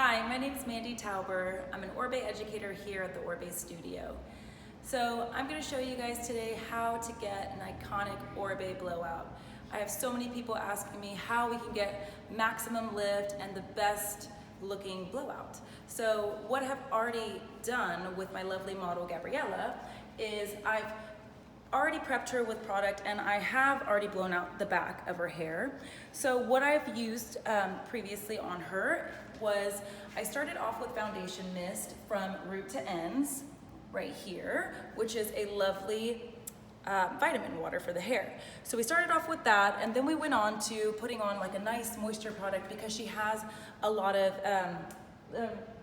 Hi, my name is Mandy Tauber. I'm an Oribe educator here at the Oribe Studio. So I'm going to show you guys today how to get an iconic Oribe blowout. I have so many people asking me how we can get maximum lift and the best looking blowout. So what I've already done with my lovely model Gabriella is I've already prepped her with product and I have already blown out the back of her hair. So what I've used previously on her was I started off with foundation mist from root to ends right here, which is a lovely vitamin water for the hair. So we started off with that, and then we went on to putting on like a nice moisture product because she has a lot of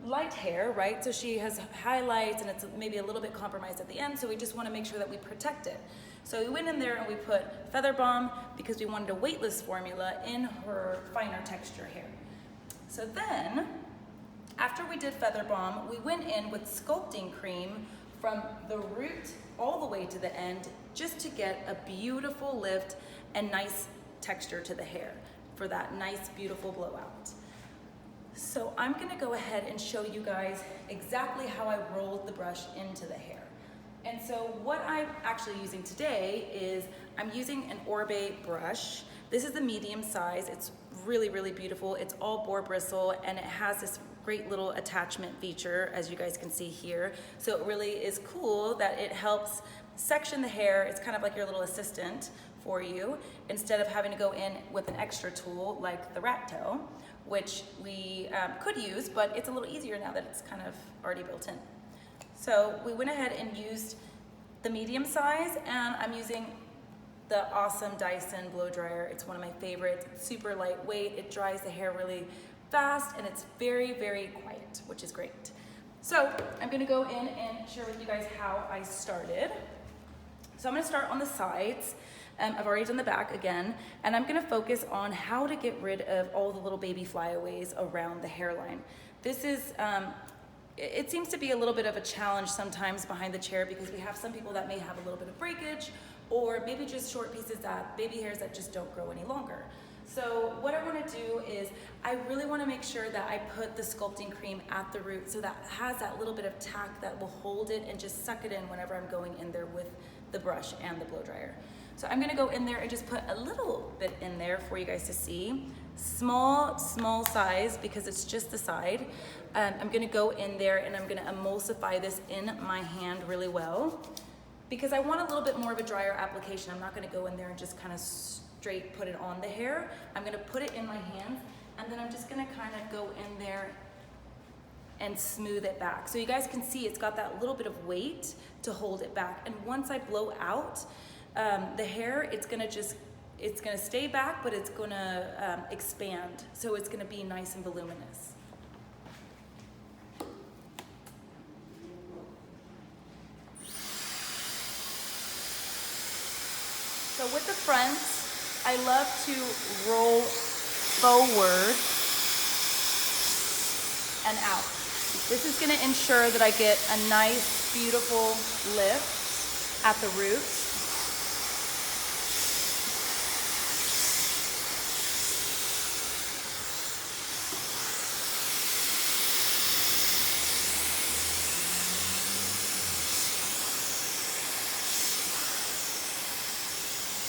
light hair, right? So she has highlights and it's maybe a little bit compromised at the end, so we just want to make sure that we protect it. So we went in there and we put Feather Balm because we wanted a weightless formula in her finer texture hair. So then, after we did Feather Balm, we went in with sculpting cream from the root all the way to the end just to get a beautiful lift and nice texture to the hair for that nice, beautiful blowout. So I'm gonna go ahead and show you guys exactly how I rolled the brush into the hair. And so what I'm actually using today is I'm using an Oribe brush. This is the medium size. It's really, really beautiful. It's all boar bristle and it has this great little attachment feature, as you guys can see here. So it really is cool that it helps section the hair. It's kind of like your little assistant for you instead of having to go in with an extra tool like the rat tail, which we could use, but it's a little easier now that it's kind of already built in. So we went ahead and used the medium size, and I'm using the awesome Dyson blow dryer. It's one of my favorites. It's super lightweight. It dries the hair really fast, and it's very, very quiet, which is great. So I'm gonna go in and share with you guys how I started. So I'm gonna start on the sides. I've already done the back again, and I'm gonna focus on how to get rid of all the little baby flyaways around the hairline. This is, it seems to be a little bit of a challenge sometimes behind the chair because we have some people that may have a little bit of breakage or maybe just short pieces that, baby hairs that just don't grow any longer. So what I wanna do is I really wanna make sure that I put the sculpting cream at the root so that it has that little bit of tack that will hold it and just suck it in whenever I'm going in there with the brush and the blow dryer. So I'm gonna go in there and just put a little bit in there for you guys to see. Small size because it's just the side. I'm gonna go in there and I'm gonna emulsify this in my hand really well because I want a little bit more of a drier application. I'm not gonna go in there and just kind of straight put it on the hair. I'm gonna put it in my hands and then I'm just gonna kind of go in there and smooth it back. So you guys can see it's got that little bit of weight to hold it back. And once I blow out the hair, it's gonna stay back, but it's gonna expand. So it's gonna be nice and voluminous. So with the fronts, I love to roll forward and out. This is gonna ensure that I get a nice, beautiful lift at the roots.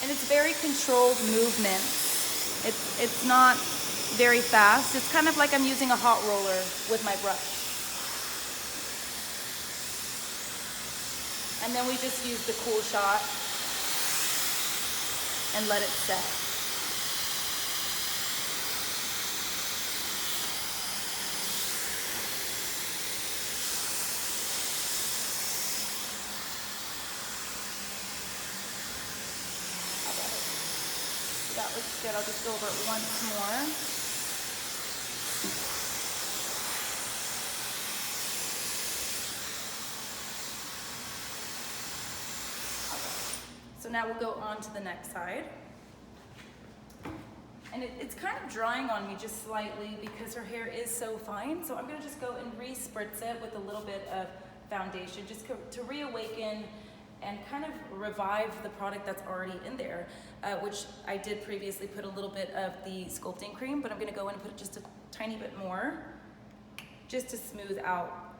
And it's very controlled movement. It's not very fast. It's kind of like I'm using a hot roller with my brush. And then we just use the cool shot and let it set. That looks good. I'll just go over it once more. Okay. So now we'll go on to the next side. And it's kind of drying on me just slightly because her hair is so fine. So I'm gonna just go and re-spritz it with a little bit of foundation just to reawaken and kind of revive the product that's already in there, which I did previously put a little bit of the sculpting cream, but I'm gonna go in and put just a tiny bit more. just to smooth out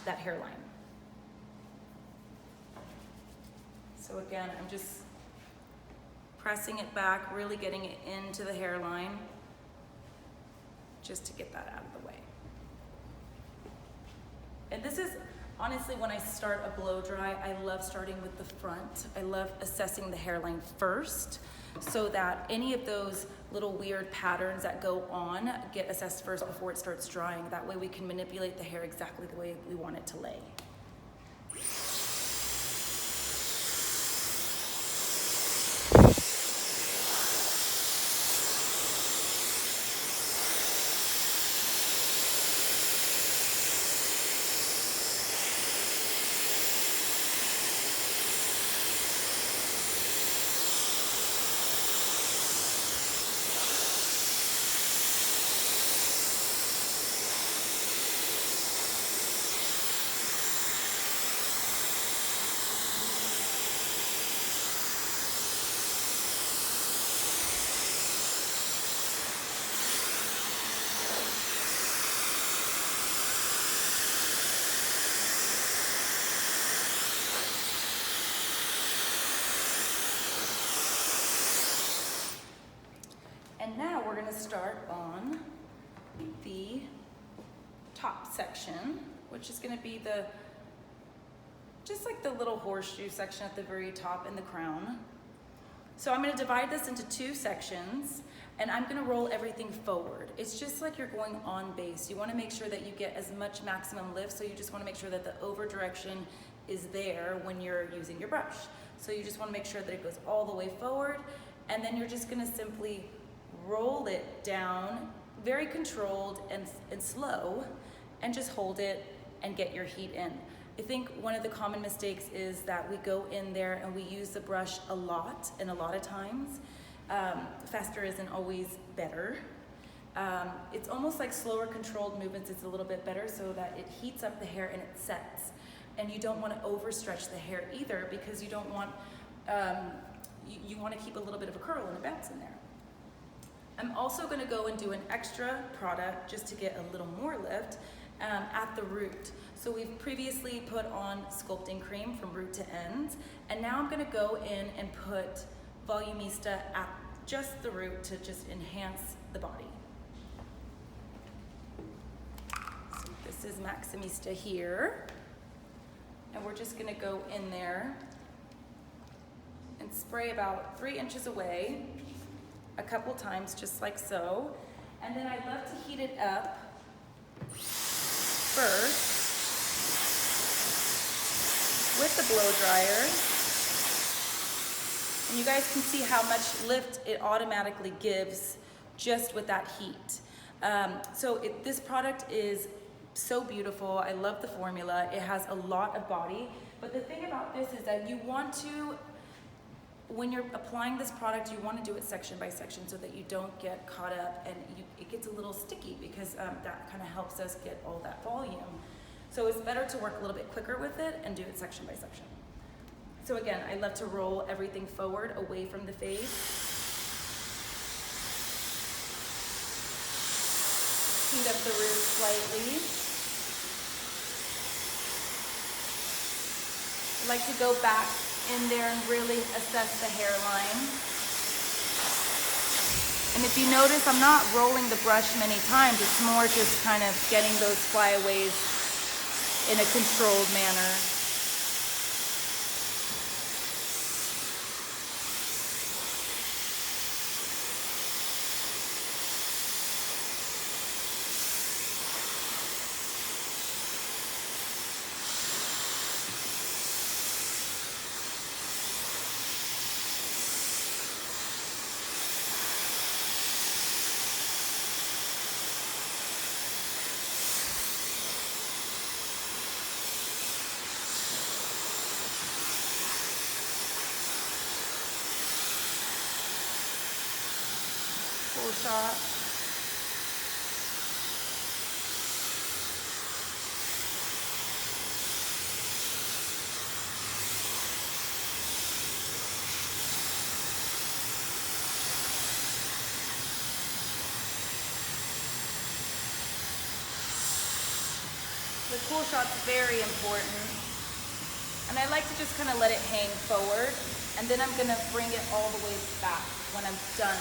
that hairline. So again, I'm just pressing it back, really getting it into the hairline, just to get that out of the way. And this is, honestly, when I start a blow dry, I love starting with the front. I love assessing the hairline first, so that any of those little weird patterns that go on get assessed first before it starts drying. That way we can manipulate the hair exactly the way we want it to lay. And now we're gonna start on the top section, which is gonna be just like the little horseshoe section at the very top and the crown. So I'm gonna divide this into 2 sections, and I'm gonna roll everything forward. It's just like you're going on base. You wanna make sure that you get as much maximum lift, so you just wanna make sure that the over direction is there when you're using your brush. So you just wanna make sure that it goes all the way forward, and then you're just gonna simply roll it down, very controlled and slow, and just hold it and get your heat in. I think one of the common mistakes is that we go in there and we use the brush a lot, and a lot of times. Faster isn't always better. It's almost like slower controlled movements is a little bit better, so that it heats up the hair and it sets. And you don't want to overstretch the hair either, because you don't want, you want to keep a little bit of a curl and a bounce in there. I'm also going to go and do an extra product just to get a little more lift at the root. So we've previously put on sculpting cream from root to ends, and now I'm going to go in and put Volumista at just the root to just enhance the body. So this is Maximista here, and we're just going to go in there and spray about 3 inches away a couple times, just like so. And then I love to heat it up first with the blow dryer. And you guys can see how much lift it automatically gives just with that heat. This product is so beautiful. I love the formula. It has a lot of body. But the thing about this is that you want to, when you're applying this product, you want to do it section by section so that you don't get caught up and it gets a little sticky, because that kind of helps us get all that volume. So it's better to work a little bit quicker with it and do it section by section. So again, I love to roll everything forward away from the face. Heat up the root slightly. I like to go back in there and really assess the hairline. And if you notice, I'm not rolling the brush many times. It's more just kind of getting those flyaways in a controlled manner. Full shot. The cool shot's very important. And I like to just kind of let it hang forward, and then I'm gonna bring it all the way back when I'm done.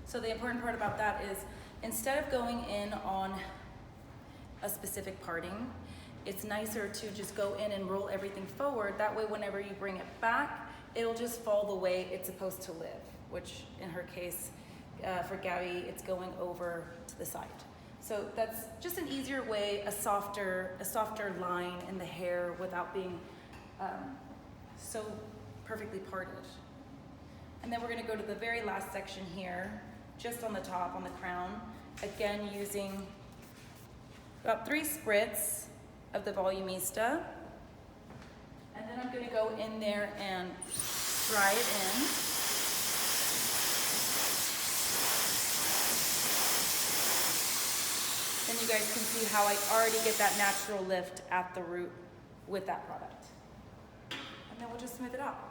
So the important part about that is, instead of going in on a specific parting, it's nicer to just go in and roll everything forward. That way, whenever you bring it back, it'll just fall the way it's supposed to live, which in her case, for Gabby, it's going over to the side. So that's just an easier way, a softer line in the hair without being so perfectly parted. And then we're gonna go to the very last section here, just on the top, on the crown. Again, using about 3 spritz of the Volumista. And then I'm gonna go in there and dry it in. Then you guys can see how I already get that natural lift at the root with that product. And then we'll just smooth it out.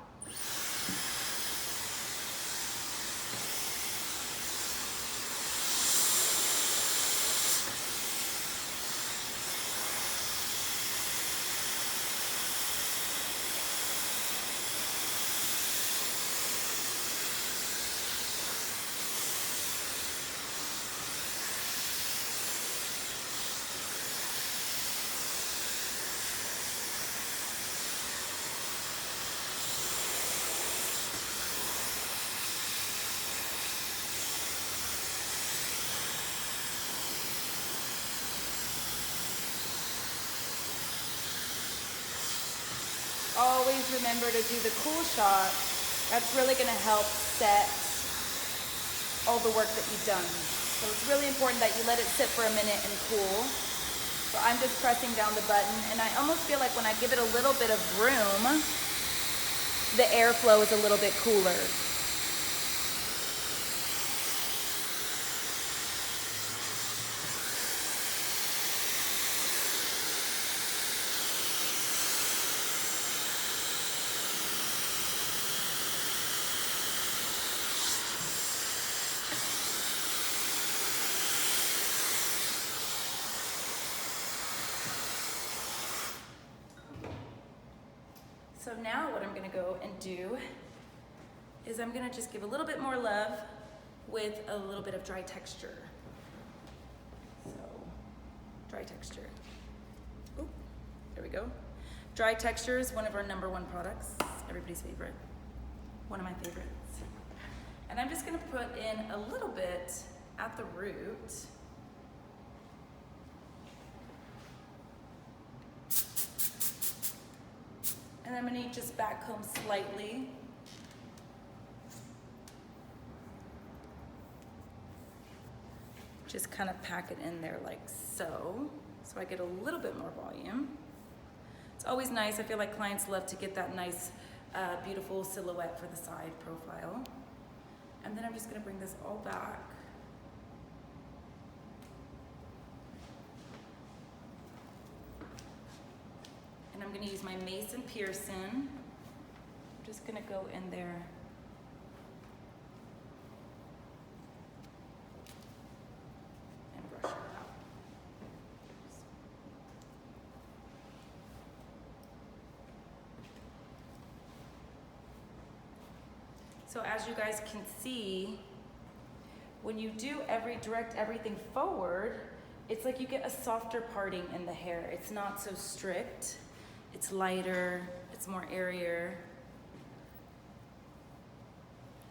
Always remember to do the cool shot. That's really gonna help set all the work that you've done. So it's really important that you let it sit for a minute and cool. So I'm just pressing down the button, and I almost feel like when I give it a little bit of room, the airflow is a little bit cooler. So now what I'm gonna go and do is I'm gonna just give a little bit more love with a little bit of dry texture. So, dry texture. Oh, there we go. Dry texture is one of our #1 products, everybody's favorite, one of my favorites. And I'm just gonna put in a little bit at the root. And I'm gonna just back comb slightly. Just kind of pack it in there like so. So I get a little bit more volume. It's always nice, I feel like clients love to get that nice, beautiful silhouette for the side profile. And then I'm just gonna bring this all back. And I'm gonna use my Mason Pearson. I'm just gonna go in there. And brush it out. So as you guys can see, when you do direct everything forward, it's like you get a softer parting in the hair. It's not so strict. It's lighter, it's more airier.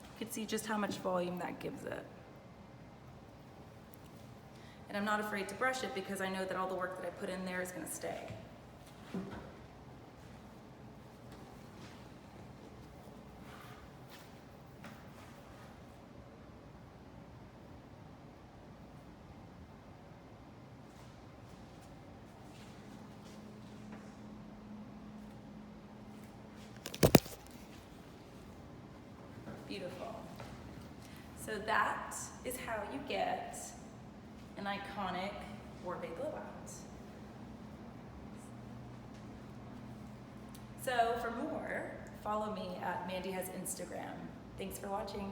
You can see just how much volume that gives it. And I'm not afraid to brush it because I know that all the work that I put in there is gonna stay. Beautiful. So that is how you get an iconic Oribe Blowout. So for more, follow me at Mandy Has Instagram. Thanks for watching.